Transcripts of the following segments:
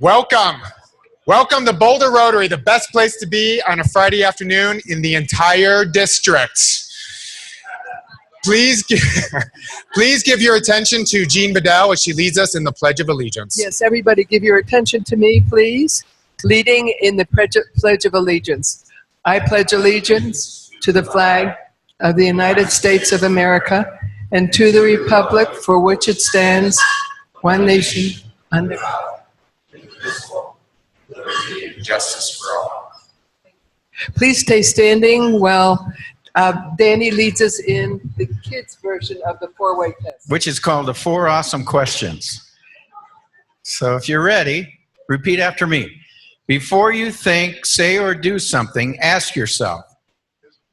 Welcome. Welcome to Boulder Rotary, the best place to be on a Friday afternoon in the entire district. Please give your attention to Jean Bedell as she leads us in the Pledge of Allegiance. Yes, everybody give your attention to me, please. Leading in the Pledge of Allegiance. I pledge allegiance to the flag of the United States of America and to the republic for which it stands, one nation, under God. Justice for all. Please stay standing while Danny leads us in the kids' version of the four-way test. Which is called the 4 Awesome Questions. So if you're ready, repeat after me. Before you think, say, or do something, ask yourself.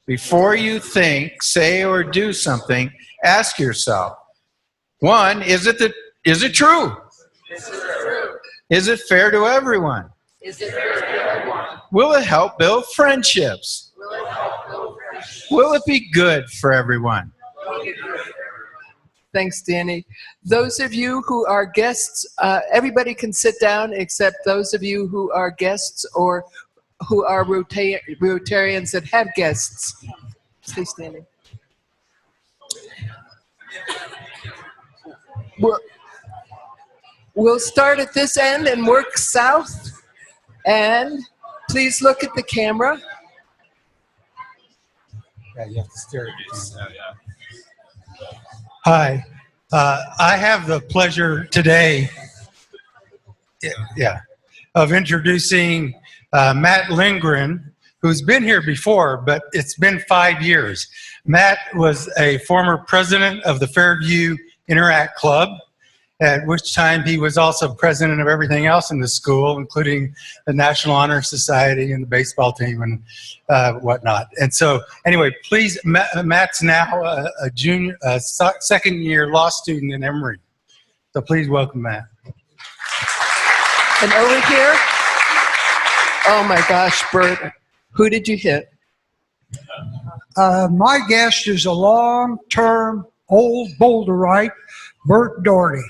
Before you think, say, or do something, ask yourself. 1, is it true? Is it true? Is it fair to everyone? Is it fair to everyone? Will it help build friendships? Will it help build friendships? Will it be good for everyone? Thanks, Danny. Those of you who are guests, everybody can sit down except those of you who are guests or who are Rotarians that have guests. Stay standing. We'll start at this end and work south. And please look at the camera. Yeah, you have to stare at me. Hi, I have the pleasure today, of introducing Matt Lindgren, who's been here before, but it's been 5 years. Matt was a former president of the Fairview Interact Club, at which time he was also president of everything else in the school, including the National Honor Society and the baseball team and whatnot. And so, anyway, please, Matt's now a junior, second-year law student in Emory. So please welcome Matt. And over here, oh my gosh, Bert, who did you hit? My guest is a long-term old Boulderite, Bert Doherty.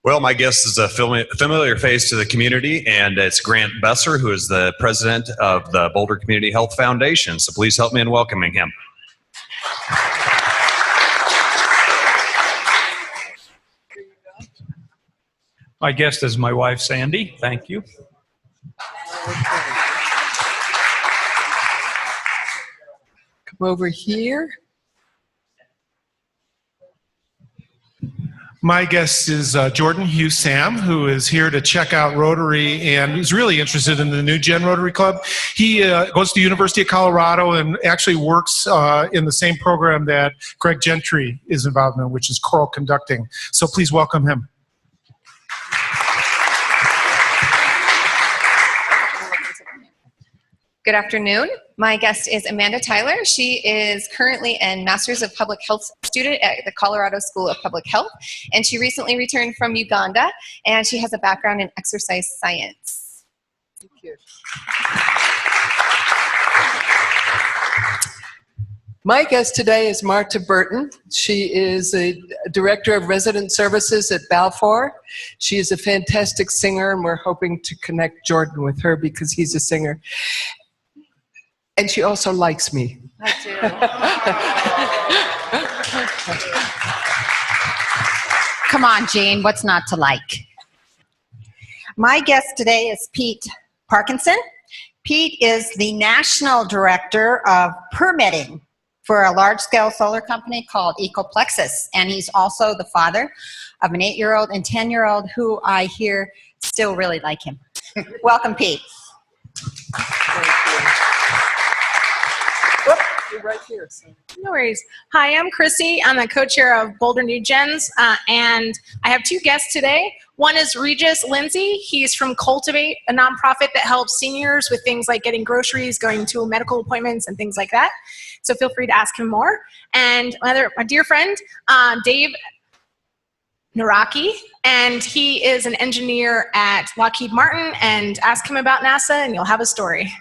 Well, my guest is a familiar face to the community, and it's Grant Besser, who is the president of the Boulder Community Health Foundation. So please help me in welcoming him. My guest is my wife, Sandy. Thank you. Come over here. My guest is Jordan Hughes Sam, who is here to check out Rotary and is really interested in the New Gen Rotary Club. He goes to the University of Colorado and actually works in the same program that Greg Gentry is involved in, which is choral conducting. So please welcome him. Good afternoon. My guest is Amanda Tyler. She is currently a Master's of Public Health student at the Colorado School of Public Health, and she recently returned from Uganda, and she has a background in exercise science. Thank you. My guest today is Marta Burton. She is a Director of Resident Services at Balfour. She is a fantastic singer, and we're hoping to connect Jordan with her because he's a singer. And she also likes me. I do. Come on, Jean, what's not to like? My guest today is Pete Parkinson. Pete is the National Director of Permitting for a large-scale solar company called Ecoplexus, and he's also the father of an 8-year-old and 10-year-old who I hear still really like him. Welcome, Pete. Thank you. You're right here. So. No worries. Hi, I'm Chrissy. I'm the co-chair of Boulder New Gens, and I have 2 guests today. One is Regis Lindsay. He's from Cultivate, a nonprofit that helps seniors with things like getting groceries, going to medical appointments, and things like that. So feel free to ask him more. And my dear friend, Dave Naraki, and he is an engineer at Lockheed Martin, and ask him about NASA, and you'll have a story.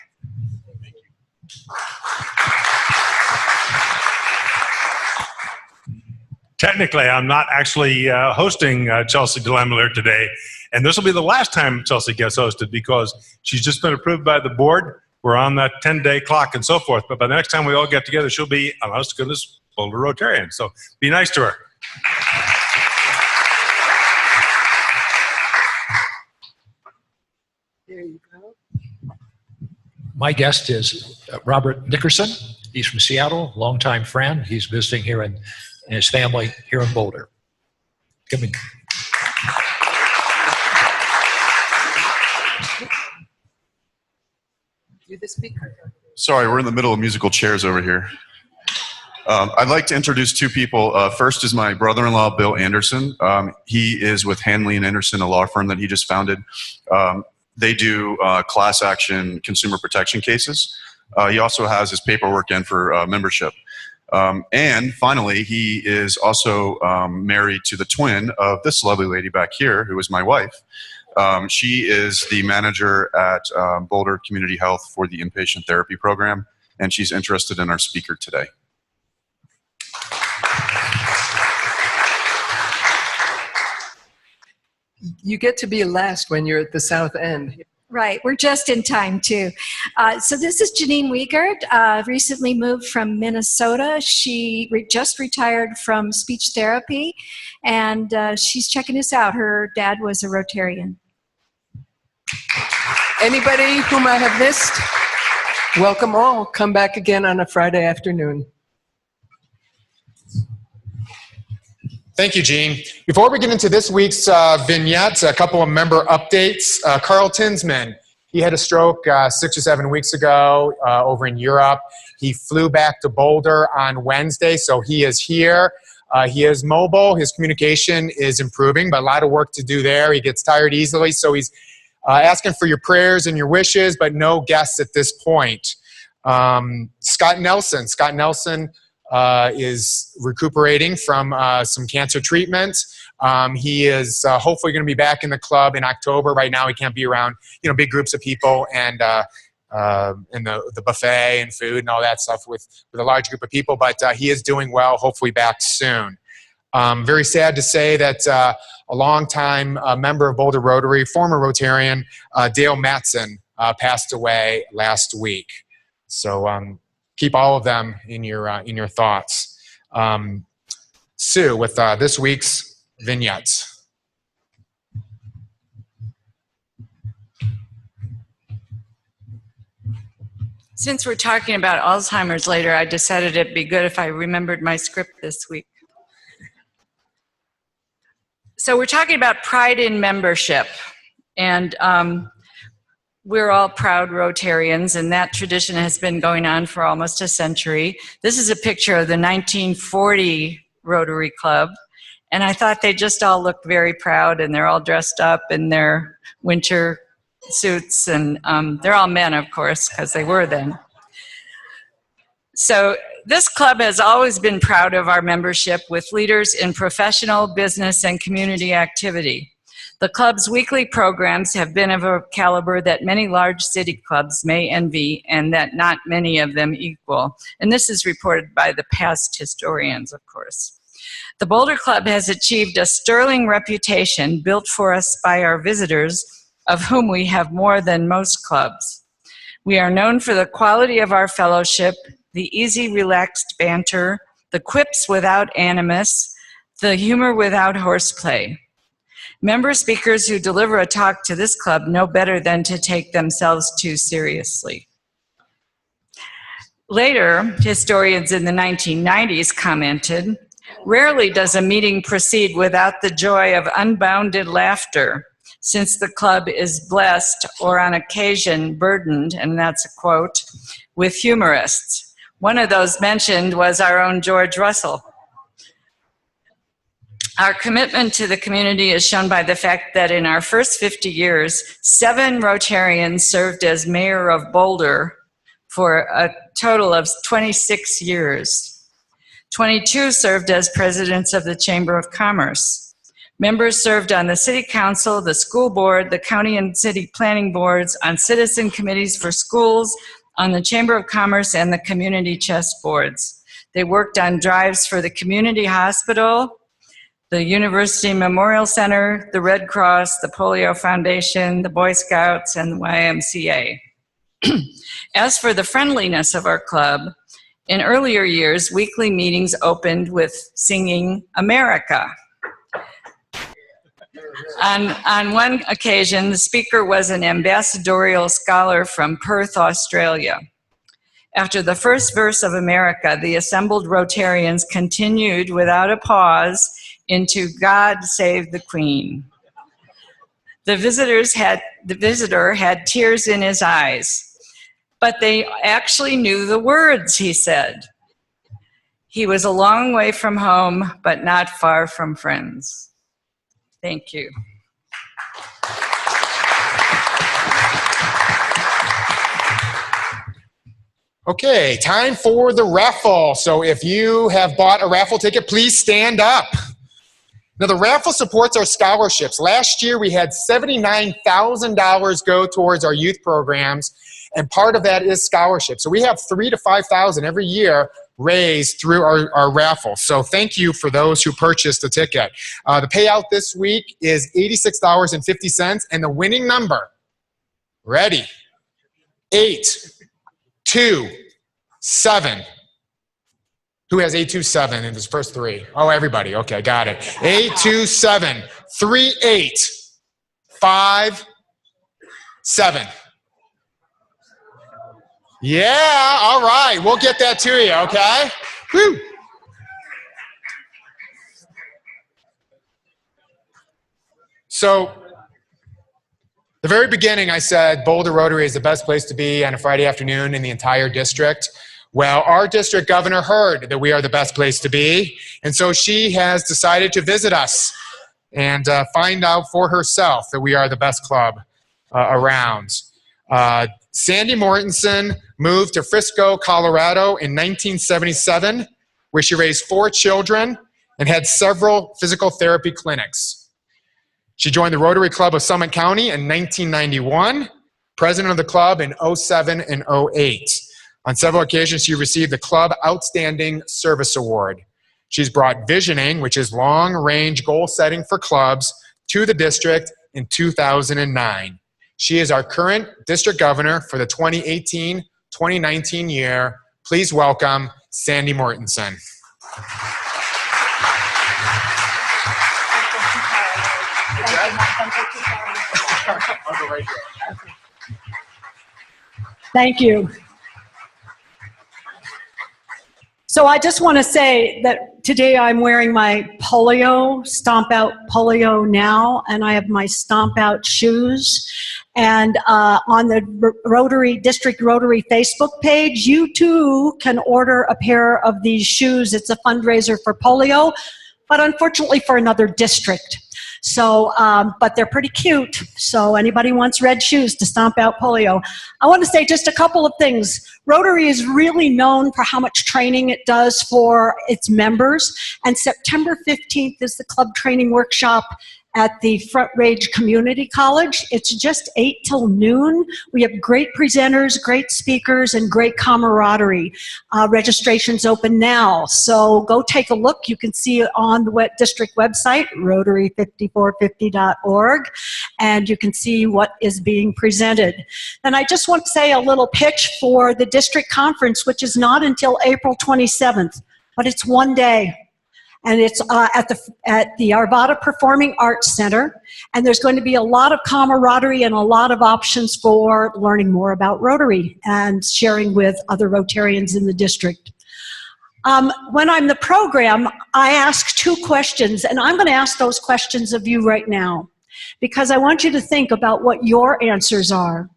technically, I'm not actually hosting Chelsea DeLamelier today, and this will be the last time Chelsea gets hosted because she's just been approved by the board. We're on that 10-day clock and so forth, but by the next time we all get together, she'll be, honest to goodness, Boulder Rotarian. So be nice to her. There you go. My guest is Robert Nickerson. He's from Seattle, longtime friend. He's visiting here and his family here in Boulder. Come in. You the speaker. Sorry, we're in the middle of musical chairs over here. I'd like to introduce two people. First is my brother-in-law, Bill Anderson. He is with Hanley and Anderson, a law firm that he just founded. They do class action consumer protection cases. He also has his paperwork in for membership. And finally, he is also married to the twin of this lovely lady back here, who is my wife. She is the manager at Boulder Community Health for the inpatient therapy program, and she's interested in our speaker today. You get to be last when you're at the south end. Right, we're just in time too. So this is Janine Wiegert, recently moved from Minnesota. She just retired from speech therapy, and she's checking us out. Her dad was a Rotarian. Anybody whom I have missed? Welcome all. Come back again on a Friday afternoon. Thank you, Gene. Before we get into this week's vignettes, a couple of member updates. Carl Tinsman, he had a stroke 6 or 7 weeks ago over in Europe. He flew back to Boulder on Wednesday, so he is here. He is mobile. His communication is improving, but a lot of work to do there. He gets tired easily, so he's asking for your prayers and your wishes, but no guests at this point. Scott Nelson is recuperating from some cancer treatment. He is hopefully going to be back in the club in October. Right now, he can't be around, big groups of people and the buffet and food and all that stuff with a large group of people. But he is doing well. Hopefully, back soon. Very sad to say that a longtime member of Boulder Rotary, former Rotarian, Dale Matson, passed away last week. So. Keep all of them in your thoughts. Sue, with this week's vignettes. Since we're talking about Alzheimer's later, I decided it'd be good if I remembered my script this week. So we're talking about pride in membership, and we're all proud Rotarians, and that tradition has been going on for almost a century. This is a picture of the 1940 Rotary Club, and I thought they just all looked very proud, and they're all dressed up in their winter suits, and they're all men, of course, because they were then. So this club has always been proud of our membership with leaders in professional, business, and community activity. The club's weekly programs have been of a caliber that many large city clubs may envy and that not many of them equal. And this is reported by the past historians, of course. The Boulder Club has achieved a sterling reputation built for us by our visitors, of whom we have more than most clubs. We are known for the quality of our fellowship, the easy, relaxed banter, the quips without animus, the humor without horseplay. Member speakers who deliver a talk to this club know better than to take themselves too seriously. Later, historians in the 1990s commented, "Rarely does a meeting proceed without the joy of unbounded laughter, since the club is blessed or on occasion burdened," and that's a quote, "with humorists." One of those mentioned was our own George Russell. Our commitment to the community is shown by the fact that in our first 50 years, 7 Rotarians served as mayor of Boulder for a total of 26 years. 22 served as presidents of the Chamber of Commerce. Members served on the city council, the school board, the county and city planning boards, on citizen committees for schools, on the Chamber of Commerce and the community chess boards. They worked on drives for the community hospital, the University Memorial Center, the Red Cross, the Polio Foundation, the Boy Scouts, and the YMCA. As for the friendliness of our club, in earlier years, weekly meetings opened with singing America. On one occasion, the speaker was an ambassadorial scholar from Perth, Australia. After the first verse of America, the assembled Rotarians continued without a pause into God Save the Queen. The visitor had tears in his eyes, but they actually knew the words, he said. He was a long way from home, but not far from friends. Thank you. Okay, time for the raffle. So if you have bought a raffle ticket, please stand up. Now, the raffle supports our scholarships. Last year, we had $79,000 go towards our youth programs, and part of that is scholarships. So we have $3,000 to $5,000 every year raised through our raffle. So thank you for those who purchased the ticket. The payout this week is $86.50, and the winning number, ready, 827. Who has 827 in his first three? Oh, everybody. Okay, got it. 827-3857. Yeah, all right. We'll get that to you, okay? Woo. So, the very beginning, I said Boulder Rotary is the best place to be on a Friday afternoon in the entire district. Well, our district governor heard that we are the best place to be, and so she has decided to visit us and find out for herself that we are the best club around. Sandy Mortensen moved to Frisco, Colorado in 1977, where she raised 4 children and had several physical therapy clinics. She joined the Rotary Club of Summit County in 1991, president of the club in 07 and 08. On several occasions, she received the Club Outstanding Service Award. She's brought visioning, which is long-range goal setting for clubs, to the district in 2009. She is our current district governor for the 2018-2019 year. Please welcome Sandy Mortensen. Thank you. So I just want to say that today I'm wearing my polio, Stomp Out Polio Now, and I have my Stomp Out shoes. And on the District Rotary Facebook page, you too can order a pair of these shoes. It's a fundraiser for polio, but unfortunately for another district. So, but they're pretty cute. So anybody wants red shoes to stomp out polio. I want to say just a couple of things. Rotary is really known for how much training it does for its members. And September 15th is the club training workshop at the Front Range Community College. It's just 8 till noon. We have great presenters, great speakers, and great camaraderie. Registration's open now, so go take a look. You can see it on the district website, rotary5450.org, and you can see what is being presented. And I just want to say a little pitch for the district conference, which is not until April 27th, but it's one day. And it's at the Arvada Performing Arts Center, and there's going to be a lot of camaraderie and a lot of options for learning more about Rotary and sharing with other Rotarians in the district. When I'm the program, I ask 2 questions, and I'm going to ask those questions of you right now, because I want you to think about what your answers are.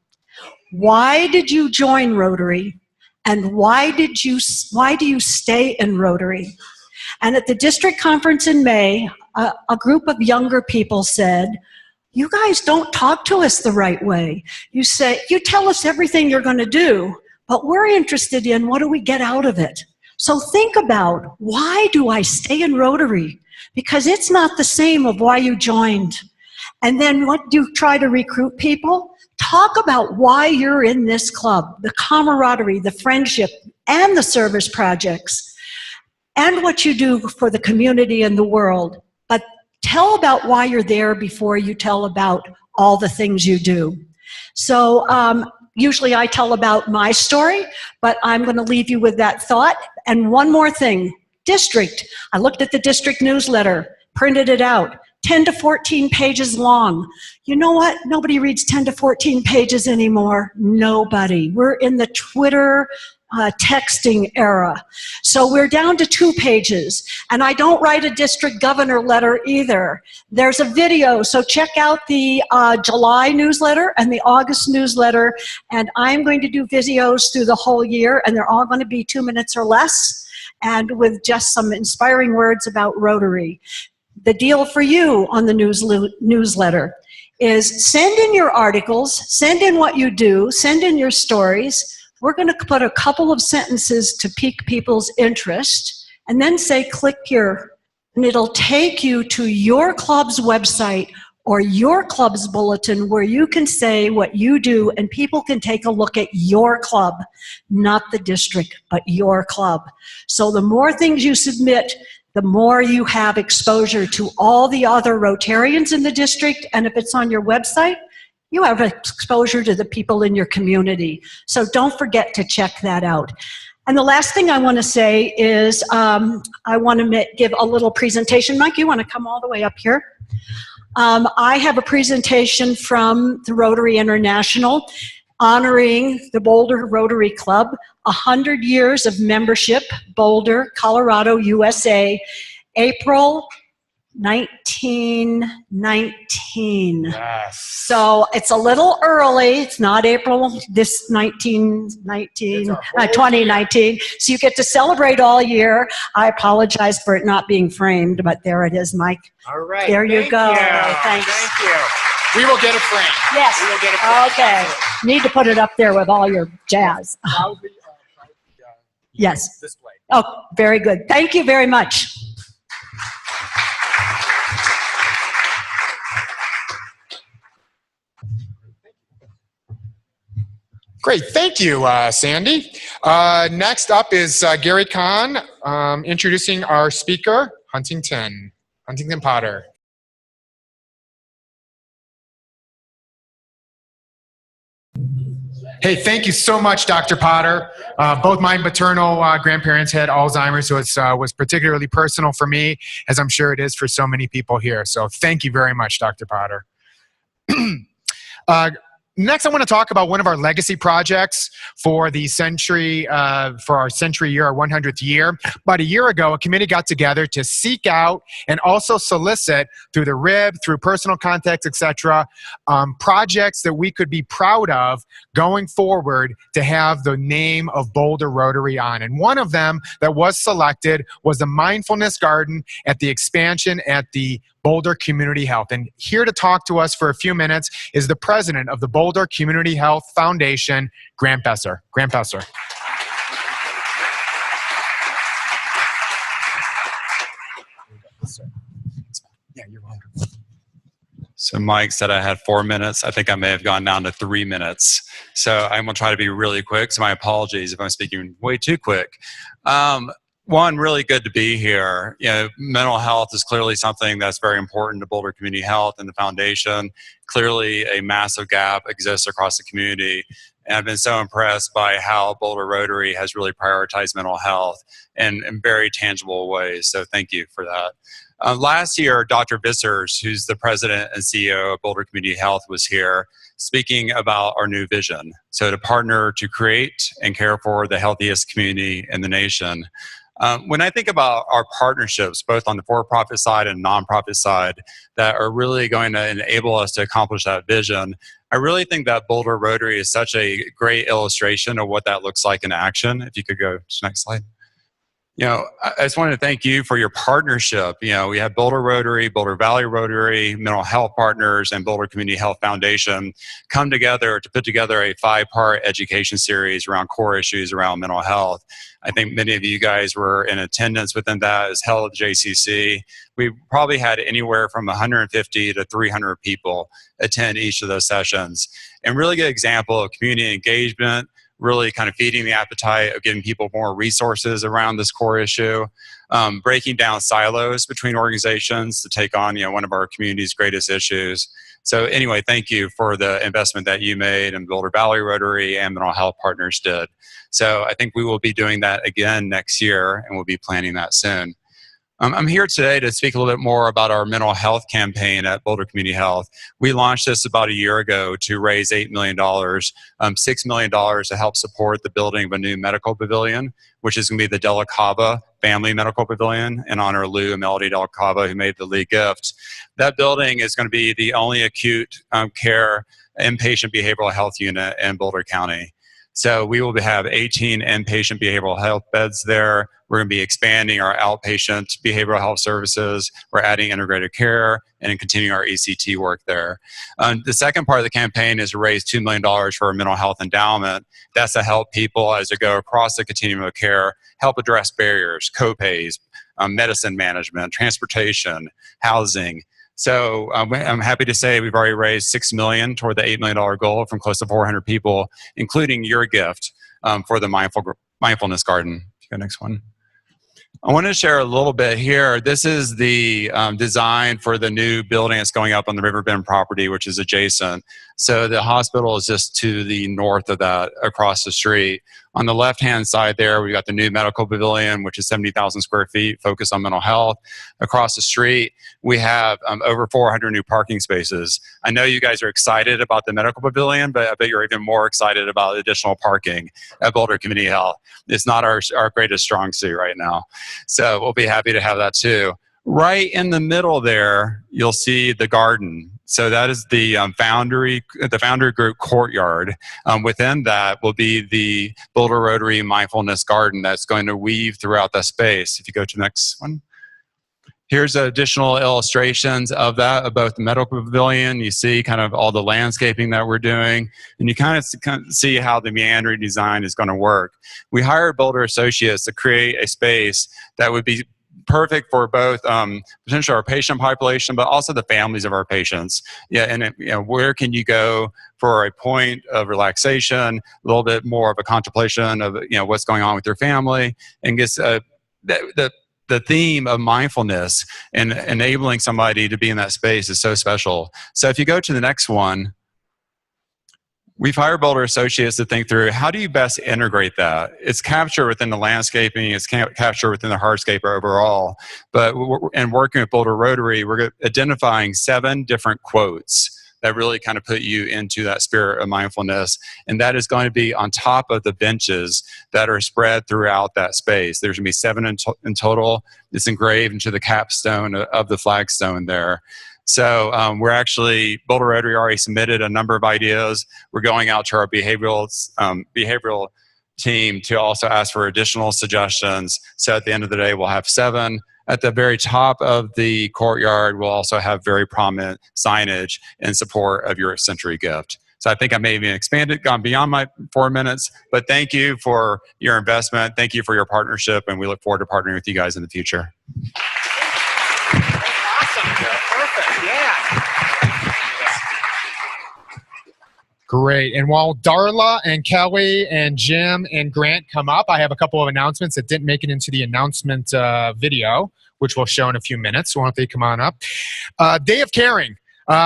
Why did you join Rotary, and why do you stay in Rotary? And at the district conference in May, a group of younger people said, you guys don't talk to us the right way. You tell us everything you're going to do, but we're interested in what do we get out of it. So think about, why do I stay in Rotary? Because it's not the same of why you joined. And then what do you try to recruit people? Talk about why you're in this club, the camaraderie, the friendship, and the service projects. and what you do for the community and the world. But tell about why you're there before you tell about all the things you do. So usually I tell about my story, but I'm going to leave you with that thought. And one more thing, district. I looked at the district newsletter, printed it out, 10 to 14 pages long. You know what? Nobody reads 10 to 14 pages anymore. Nobody. We're in the Twitter texting era. So we're down to 2 pages. And I don't write a district governor letter either. There's a video, so check out the July newsletter and the August newsletter. And I'm going to do videos through the whole year, and they're all going to be 2 minutes or less, and with just some inspiring words about Rotary. The deal for you on the newsletter is send in your articles, send in what you do, send in your stories. We're going to put a couple of sentences to pique people's interest, and then say click here, and it'll take you to your club's website or your club's bulletin where you can say what you do, and people can take a look at your club, not the district, but your club. So the more things you submit, the more you have exposure to all the other Rotarians in the district, and if it's on your website, you have exposure to the people in your community. So don't forget to check that out. And the last thing I want to say is I want to give a little presentation. Mike, you want to come all the way up here? I have a presentation from the Rotary International honoring the Boulder Rotary Club, 100 years of membership, Boulder, Colorado, USA, April 1919. Yes. So it's a little early. It's not April this 2019. So you get to celebrate all year. I apologize for it not being framed, but there it is, Mike. All right. There you go. Thank you. We will get it framed. Yes. We will get it framed. Okay. Need to put it up there with all your jazz. Yes. Display. Oh, very good. Thank you very much. Great, thank you, Sandy. Next up is Gary Kahn, introducing our speaker, Huntington Potter. Hey, thank you so much, Dr. Potter. Both my maternal grandparents had Alzheimer's, so it was particularly personal for me, as I'm sure it is for so many people here. So thank you very much, Dr. Potter. Next, I want to talk about one of our legacy projects for the century, for our century year, our 100th year. About a year ago, a committee got together to seek out and also solicit through the RIB, through personal contacts, etc., projects that we could be proud of going forward to have the name of Boulder Rotary on. And one of them that was selected was the Mindfulness Garden at the expansion at the Boulder Community Health. And here to talk to us for a few minutes is the president of the Boulder Community Health Foundation, Grant Besser. Grant Besser. Yeah, you're welcome. So Mike said I had 4 minutes. I think I may have gone down to 3 minutes. So I'm going to try to be really quick. So my apologies if I'm speaking way too quick. One, really good to be here. You know, mental health is clearly something that's very important to Boulder Community Health and the foundation. Clearly, a massive gap exists across the community. And I've been so impressed by how Boulder Rotary has really prioritized mental health in very tangible ways. So thank you for that. Last year, Dr. Vissers, who's the president and CEO of Boulder Community Health, was here speaking about our new vision. So to partner to create and care for the healthiest community in the nation. When I think about our partnerships, both on the for-profit side and nonprofit side, that are really going to enable us to accomplish that vision, I really think that Boulder Rotary is such a great illustration of what that looks like in action. If you could go to the next slide. You know, I just wanted to thank you for your partnership. You know, we have Boulder Rotary, Boulder Valley Rotary, Mental Health Partners, and Boulder Community Health Foundation come together to put together a 5-part education series around core issues around mental health. I think many of you guys were in attendance within that. It was held at the JCC. We probably had anywhere from 150 to 300 people attend each of those sessions. And really good example of community engagement, really kind of feeding the appetite of giving people more resources around this core issue. breaking down silos between organizations to take on, one of our community's greatest issues. So anyway, thank you for the investment that you made and Boulder Valley Rotary and Mental Health Partners did. So I think we will be doing that again next year, and we'll be planning that soon. I'm here today to speak a little bit more about our mental health campaign at Boulder Community Health. We launched this about a year ago to raise $8 million, $6 million to help support the building of a new medical pavilion, which is going to be the Della Cava Family Medical Pavilion in honor of Lou and Melody Della Cava, who made the lead gift. That building is going to be the only acute care inpatient behavioral health unit in Boulder County. So we will have 18 inpatient behavioral health beds there. We're going to be expanding our outpatient behavioral health services. We're adding integrated care and continuing our ECT work there. The second part of the campaign is to raise $2 million for a mental health endowment. That's to help people as they go across the continuum of care, help address barriers, co-pays, medicine management, transportation, housing. So I'm happy to say we've already raised $6 million toward the $8 million goal from close to 400 people, including your gift for the Mindfulness Garden. Go next one. I want to share a little bit here. This is the design for the new building that's going up on the Riverbend property, which is adjacent. So the hospital is just to the north of that, across the street. On the left-hand side there, we've got the new medical pavilion, which is 70,000 square feet, focused on mental health. Across the street, we have over 400 new parking spaces. I know you guys are excited about the medical pavilion, but I bet you're even more excited about additional parking at Boulder Community Health. It's not our greatest strong suit right now. So we'll be happy to have that too. Right in the middle there, you'll see the garden. So that is the Foundry Group courtyard. Within that will be the Boulder Rotary Mindfulness Garden that's going to weave throughout the space. If you go to the next one. Here's additional illustrations of that, of both the medical pavilion. You see kind of all the landscaping that we're doing, and you kind of see how the meandering design is going to work. We hired Boulder Associates to create a space that would be perfect for both potentially our patient population, but also the families of our patients. Yeah, and where can you go for a point of relaxation, a little bit more of a contemplation of what's going on with your family, and gets the theme of mindfulness and enabling somebody to be in that space is so special. So if you go to the next one, we've hired Boulder Associates to think through how do you best integrate that. It's captured within the landscaping, it's captured within the hardscape overall, but in working with Boulder Rotary, we're identifying 7 different quotes that really kind of put you into that spirit of mindfulness. And that is going to be on top of the benches that are spread throughout that space. There's going to be 7 in total. It's engraved into the capstone of the flagstone there. So Boulder Rotary already submitted a number of ideas. We're going out to our behavioral team to also ask for additional suggestions. So at the end of the day, we'll have 7. At the very top of the courtyard, we'll also have very prominent signage in support of your Century gift. So I think I may have gone beyond my 4 minutes, but thank you for your investment. Thank you for your partnership, and we look forward to partnering with you guys in the future. Perfect, yeah. Great. And while Darla and Kelly and Jim and Grant come up, I have a couple of announcements that didn't make it into the announcement video, which we'll show in a few minutes. So why don't they come on up? Day of Caring,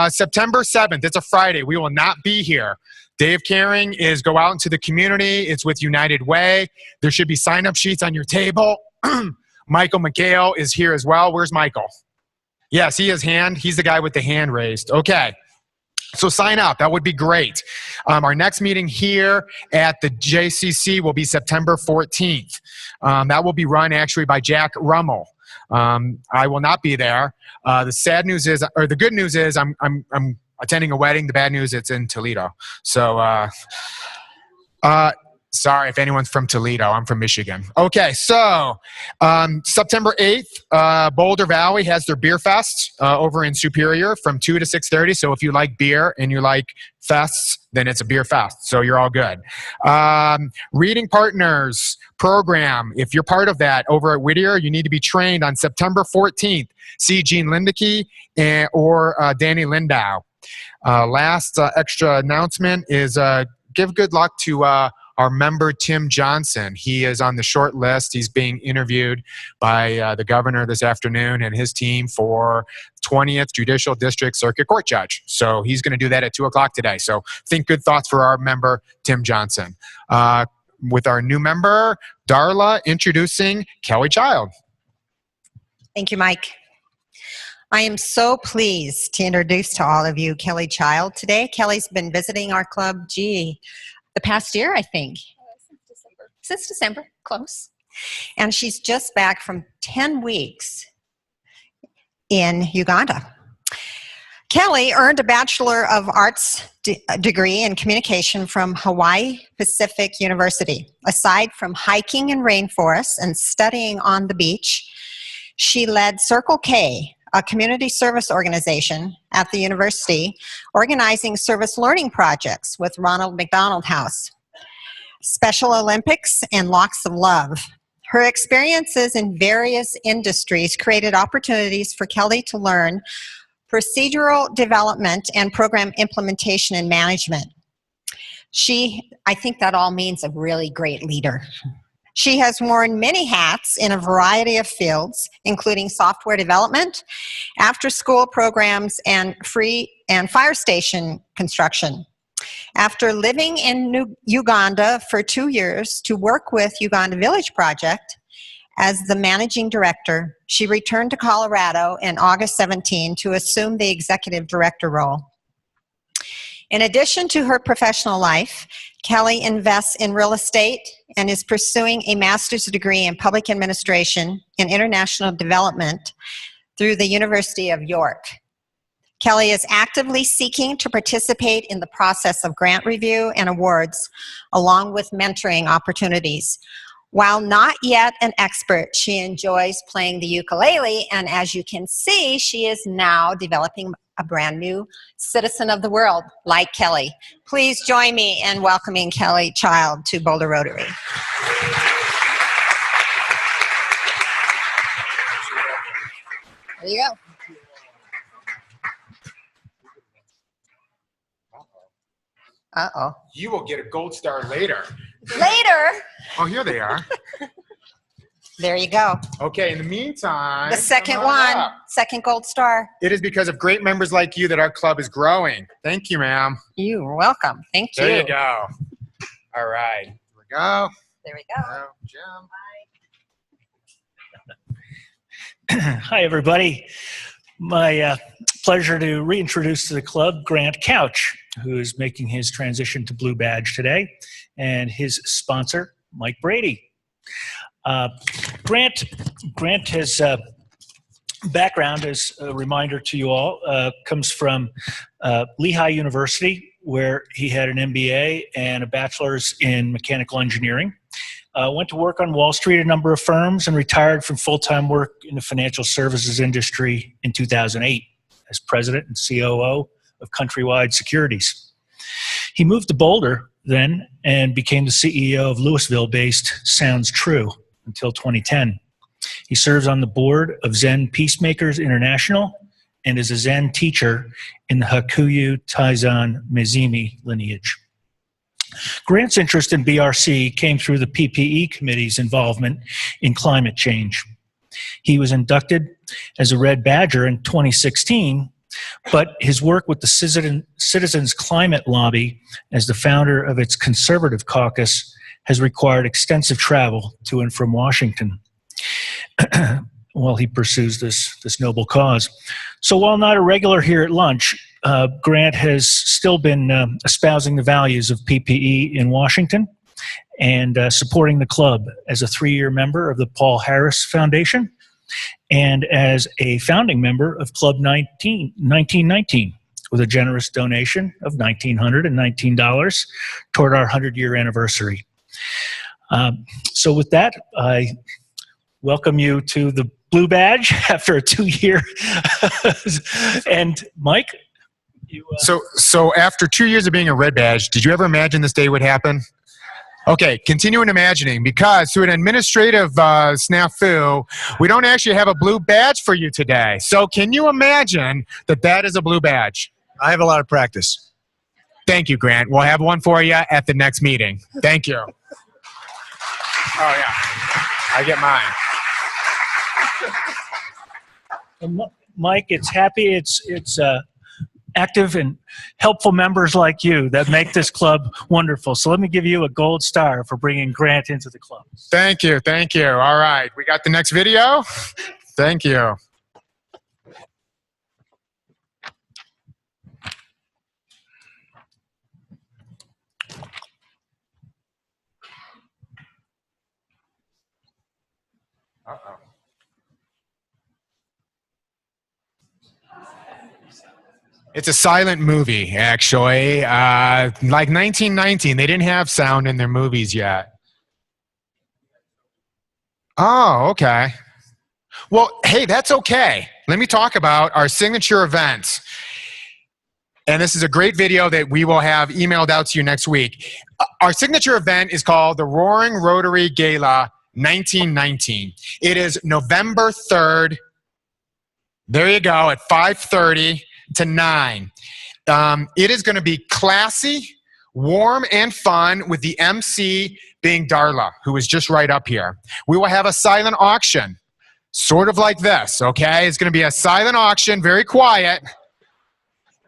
September 7th. It's a Friday. We will not be here. Day of Caring is go out into the community. It's with United Way. There should be sign-up sheets on your table. Michael McHale is here as well. Where's Michael? Yes, he has hand. He's the guy with the hand raised. Okay. So sign up. That would be great. Our next meeting here at the JCC will be September 14th. That will be run actually by Jack Rummel. I will not be there. The good news is I'm attending a wedding. The bad news, it's in Toledo. So sorry if anyone's from Toledo. I'm from Michigan. Okay, so September 8th, Boulder Valley has their beer fest over in Superior from 2 to 6:30. So if you like beer and you like fests, then it's a beer fest. So you're all good. Reading Partners program. If you're part of that over at Whittier, you need to be trained on September 14th. See Gene Lindeke or Danny Lindau. Last extra announcement is give good luck to our member Tim Johnson. He is on the short list. He's being interviewed by the governor this afternoon and his team for 20th Judicial District Circuit Court Judge. So he's going to do that at 2 o'clock today. So think good thoughts for our member Tim Johnson. With our new member, Darla, introducing Kelly Child. Thank you, Mike. I am so pleased to introduce to all of you Kelly Child today. Kelly's been visiting our club, the past year, I think. Since December, close. And she's just back from 10 weeks in Uganda. Kelly earned a Bachelor of Arts degree in communication from Hawaii Pacific University. Aside from hiking in rainforests and studying on the beach, she led Circle K, a community service organization at the university, organizing service learning projects with Ronald McDonald House, Special Olympics, and Locks of Love. Her experiences in various industries created opportunities for Kelly to learn procedural development and program implementation and management. I think that all means a really great leader. She has worn many hats in a variety of fields, including software development, after-school programs, and fire station construction. After living in Uganda for 2 years to work with Uganda Village Project as the managing director, she returned to Colorado in August 17 to assume the executive director role. In addition to her professional life, Kelly invests in real estate and is pursuing a master's degree in public administration and international development through the University of York. Kelly is actively seeking to participate in the process of grant review and awards, along with mentoring opportunities. While not yet an expert, she enjoys playing the ukulele, and as you can see, she is now developing a brand new citizen of the world, like Kelly. Please join me in welcoming Kelly Child to Boulder Rotary. There you go. Uh-oh. You will get a gold star later. Later? Oh, here they are. There you go. Okay, in the meantime, the second one, second gold star. It is because of great members like you that our club is growing. Thank you, ma'am. You're welcome. Thank you. There you go. All right. Here we go. There we go. Jim. Hi, everybody. My pleasure to reintroduce to the club Grant Couch, who is making his transition to Blue Badge today, and his sponsor, Mike Brady. Grant has background, as a reminder to you all, comes from Lehigh University, where he had an MBA and a bachelor's in mechanical engineering. Went to work on Wall Street at a number of firms and retired from full-time work in the financial services industry in 2008 as president and COO of Countrywide Securities. He moved to Boulder then and became the CEO of Louisville-based Sounds True until 2010. He serves on the board of Zen Peacemakers International and is a Zen teacher in the Hakuyu Taizan Mezimi lineage. Grant's interest in BRC came through the PPE Committee's involvement in climate change. He was inducted as a Red Badger in 2016, but his work with the Citizens Climate Lobby as the founder of its conservative caucus has required extensive travel to and from Washington while he pursues this noble cause. So while not a regular here at lunch, Grant has still been espousing the values of PPE in Washington and supporting the club as a 3-year member of the Paul Harris Foundation and as a founding member of Club 1919 with a generous donation of $1,919 toward our 100-year anniversary. So with that, I welcome you to the Blue Badge after a 2-year. And Mike? So after 2 years of being a Red Badge, did you ever imagine this day would happen? Okay, continuing imagining, because through an administrative snafu, we don't actually have a blue badge for you today. So can you imagine that is a blue badge? I have a lot of practice. Thank you, Grant. We'll have one for you at the next meeting. Thank you. Oh, yeah. I get mine. And Mike, it's happy. It's active and helpful members like you that make this club wonderful. So let me give you a gold star for bringing Grant into the club. Thank you. Thank you. All right. We got the next video. Thank you. Uh-oh. It's a silent movie, actually. Like 1919, they didn't have sound in their movies yet. Oh, okay. Well, hey, that's okay. Let me talk about our signature event. And this is a great video that we will have emailed out to you next week. Our signature event is called the Roaring Rotary Gala 1919. It is November 3rd. There you go, at 5:30 to 9. It is going to be classy, warm, and fun, with the MC being Darla, who is just right up here. We will have a silent auction, sort of like this, okay? It's going to be a silent auction, very quiet.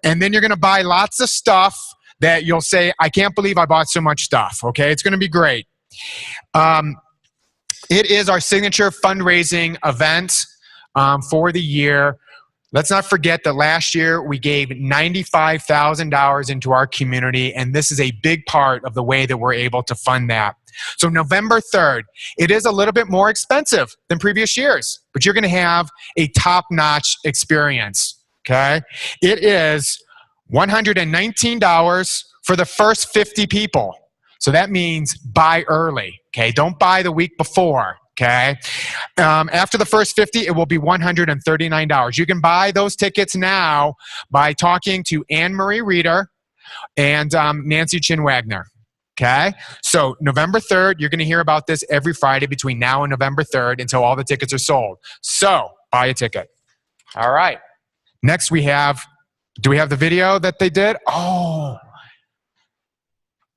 And then you're going to buy lots of stuff that you'll say, I can't believe I bought so much stuff, okay? It's going to be great. It is our signature fundraising event for the year. Let's not forget that last year we gave $95,000 into our community, and this is a big part of the way that we're able to fund that. So November 3rd, it is a little bit more expensive than previous years, but you're going to have a top-notch experience, okay? It is $119 for the first 50 people. So that means buy early, okay? Don't buy the week before. Okay. After the first 50, it will be $139. You can buy those tickets now by talking to Anne Marie Reeder and Nancy Chin Wagner. Okay. So November 3rd, you're going to hear about this every Friday between now and November 3rd until all the tickets are sold. So buy a ticket. All right. Next we have, do we have the video that they did? Oh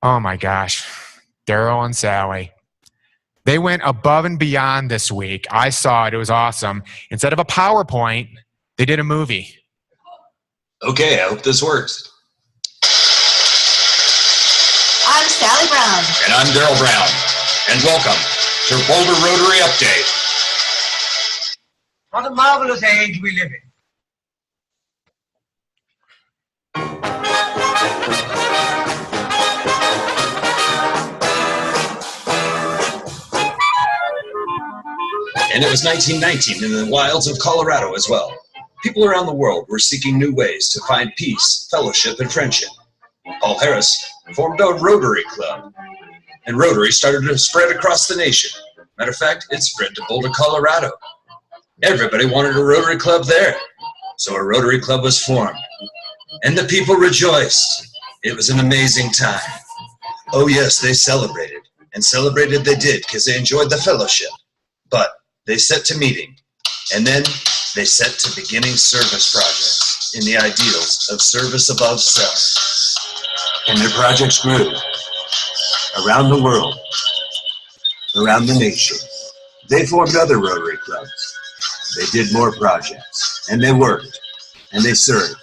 my gosh. Daryl and Sally. They went above and beyond this week. I saw it. It was awesome. Instead of a PowerPoint, they did a movie. Okay, I hope this works. I'm Sally Brown. And I'm Daryl Brown. And welcome to Boulder Rotary Update. What a marvelous age we live in. And it was 1919 in the wilds of Colorado as well. People around the world were seeking new ways to find peace, fellowship, and friendship. Paul Harris formed a Rotary Club, and Rotary started to spread across the nation. Matter of fact, it spread to Boulder, Colorado. Everybody wanted a Rotary Club there, so a Rotary Club was formed. And the people rejoiced. It was an amazing time. Oh yes, they celebrated, and celebrated they did because they enjoyed the fellowship. But they set to meeting, and then they set to beginning service projects in the ideals of service above self. And their projects grew around the world, around the nation. They formed other Rotary clubs. They did more projects, and they worked, and they served.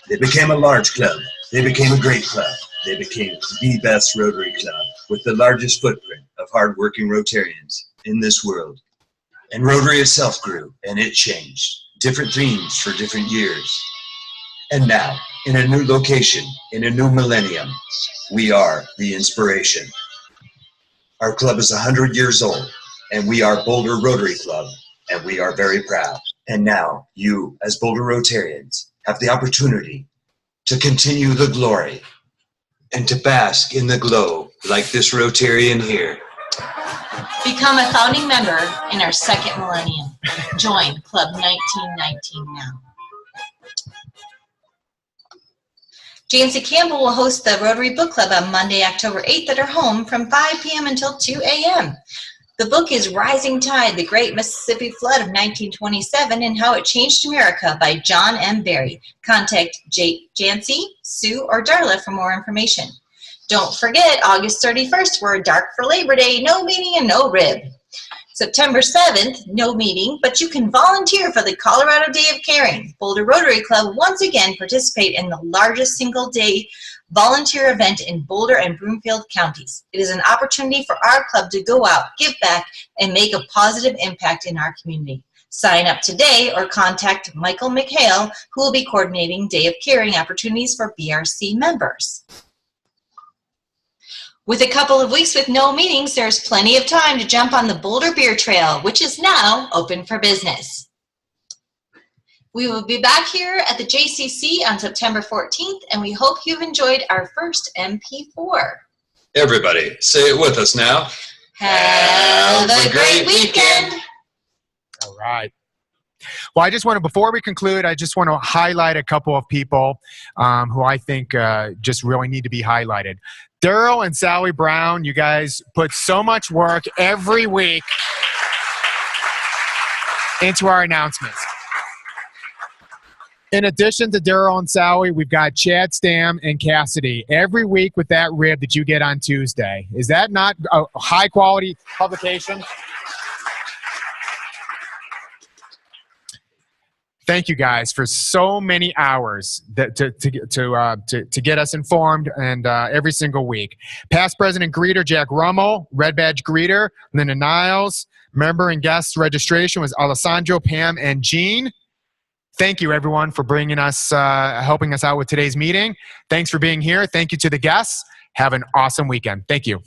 They became a large club. They became a great club. They became the best Rotary club with the largest footprint of hardworking Rotarians in this world. And Rotary itself grew, and it changed. Different themes for different years. And now, in a new location, in a new millennium, we are the inspiration. Our club is 100 years old, and we are Boulder Rotary Club, and we are very proud. And now, you, as Boulder Rotarians, have the opportunity to continue the glory and to bask in the glow like this Rotarian here. Become a founding member in our second millennium. Join Club 1919 now. James E. Campbell will host the Rotary Book Club on Monday, October 8th at her home from 5 p.m. until 2 a.m. The book is Rising Tide, The Great Mississippi Flood of 1927 and How It Changed America by John M. Barry. Contact Jancy, Sue, or Darla for more information. Don't forget, August 31st, we're dark for Labor Day, no meeting and no rib. September 7th, no meeting, but you can volunteer for the Colorado Day of Caring. Boulder Rotary Club once again participate in the largest single-day volunteer event in Boulder and Broomfield counties. It is an opportunity for our club to go out, give back, and make a positive impact in our community. Sign up today or contact Michael McHale, who will be coordinating Day of Caring opportunities for BRC members. With a couple of weeks with no meetings, there's plenty of time to jump on the Boulder Beer Trail, which is now open for business. We will be back here at the JCC on September 14th, and we hope you've enjoyed our first MP4. Everybody, say it with us now. Have a great weekend. All right. Well, I just want to, before we conclude, I just want to highlight a couple of people who I think just really need to be highlighted. Daryl and Sally Brown, you guys put so much work every week into our announcements. In addition to Daryl and Sally, we've got Chad Stam and Cassidy every week with that rib that you get on Tuesday. Is that not a high-quality publication? Thank you guys for so many hours to get us informed and every single week. Past President Greeter Jack Rummel, Red Badge Greeter, Linda Niles. Member and guest registration was Alessandro, Pam, and Jean. Thank you, everyone, for bringing us, helping us out with today's meeting. Thanks for being here. Thank you to the guests. Have an awesome weekend. Thank you.